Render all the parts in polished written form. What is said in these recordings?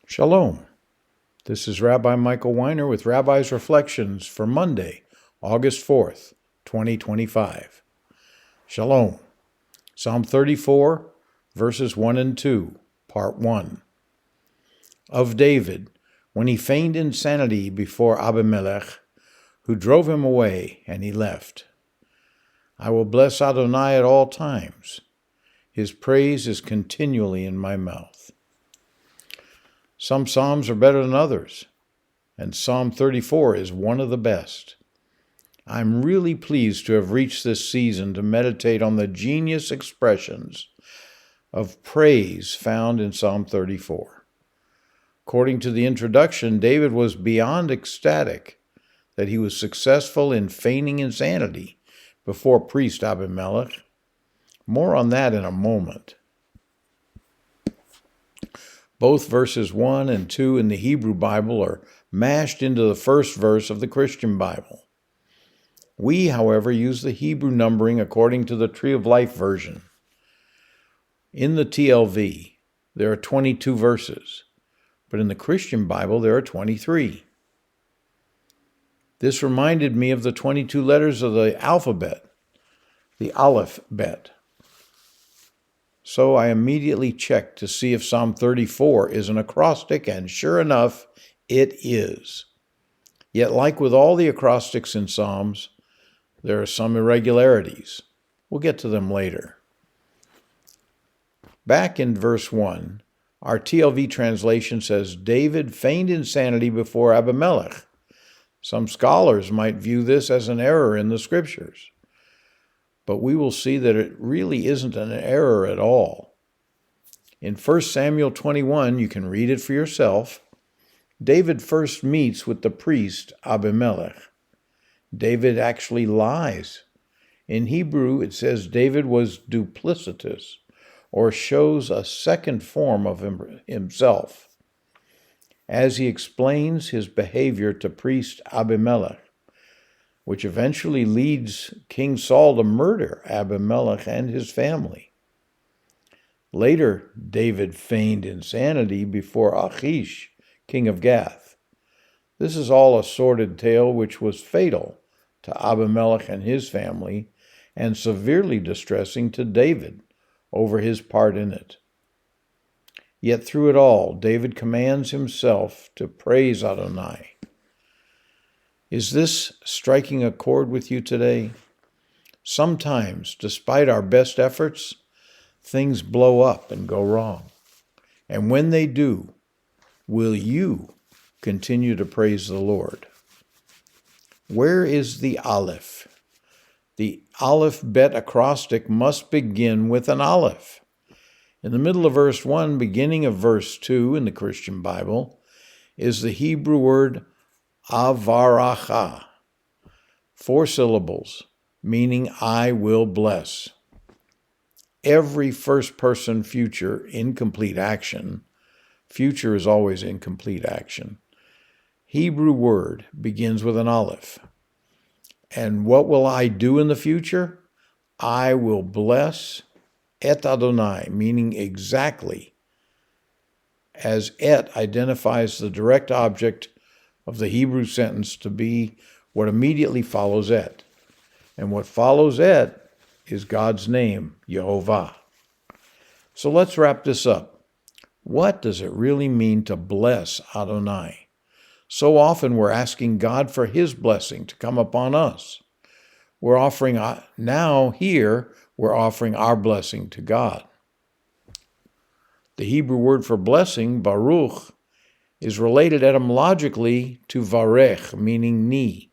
Shalom. This is Rabbi Michael Weiner with Rabbi's Reflections for Monday, August 4th, 2025. Shalom. Psalm 34, verses 1 and 2, Part 1. Of David, when he feigned insanity before Abimelech, who drove him away, and he left. I will bless Adonai at all times. His praise is continually in my mouth. Some psalms are better than others, and Psalm 34 is one of the best. I'm really pleased to have reached this season to meditate on the genius expressions of praise found in Psalm 34. According to the introduction, David was beyond ecstatic that he was successful in feigning insanity before priest Abimelech. More on that in a moment. Both verses 1 and 2 in the Hebrew Bible are mashed into the first verse of the Christian Bible. We, however, use the Hebrew numbering according to the Tree of Life version. In the TLV, there are 22 verses, but in the Christian Bible, there are 23. This reminded me of the 22 letters of the alphabet, the Aleph Bet. So I immediately checked to see if Psalm 34 is an acrostic, and sure enough, it is. Yet, like with all the acrostics in Psalms, there are some irregularities. We'll get to them later. Back in verse 1, our TLV translation says, David feigned insanity before Abimelech. Some scholars might view this as an error in the scriptures, but we will see that it really isn't an error at all. In 1 Samuel 21, you can read it for yourself, David first meets with the priest Abimelech. David actually lies. In Hebrew, it says David was duplicitous, or shows a second form of himself, as he explains his behavior to priest Abimelech, which eventually leads King Saul to murder Abimelech and his family. Later, David feigned insanity before Achish, king of Gath. This is all a sordid tale which was fatal to Abimelech and his family, and severely distressing to David over his part in it. Yet through it all, David commands himself to praise Adonai. Is this striking a chord with you today? Sometimes, despite our best efforts, things blow up and go wrong. And when they do, will you continue to praise the Lord? Where is the Aleph? The Aleph Bet acrostic must begin with an Aleph. In the middle of verse 1, beginning of verse 2 in the Christian Bible, is the Hebrew word Avaracha, 4 syllables, meaning I will bless. Every first-person future incomplete action, future is always incomplete action, Hebrew word begins with an Aleph. And what will I do in the future? I will bless et Adonai, meaning exactly, as et identifies the direct object of the Hebrew sentence to be what immediately follows et. And what follows et is God's name, Yehovah. So let's wrap this up. What does it really mean to bless Adonai? So often we're asking God for his blessing to come upon us. We're offering our blessing to God. The Hebrew word for blessing, baruch, is related etymologically to varech, meaning knee.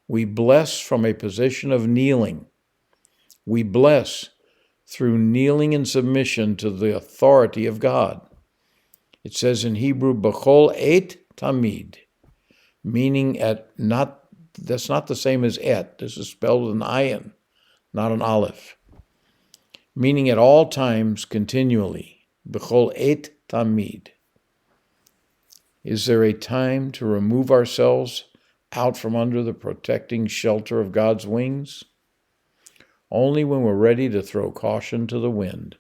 We bless from a position of kneeling. We bless through kneeling in submission to the authority of God. It says in Hebrew, b'chol et tamid, meaning that's not the same as et. This is spelled with an ayin, not an aleph. Meaning at all times, continually, b'chol et tamid. Is there a time to remove ourselves out from under the protecting shelter of God's wings? Only when we're ready to throw caution to the wind.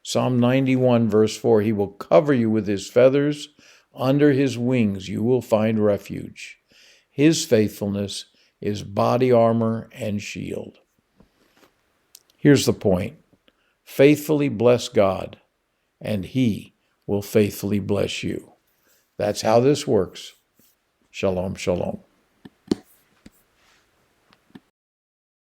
Psalm 91, verse 4, he will cover you with his feathers. Under his wings you will find refuge. His faithfulness is body armor and shield. Here's the point. Faithfully bless God, and he will faithfully bless you. That's how this works. Shalom, shalom.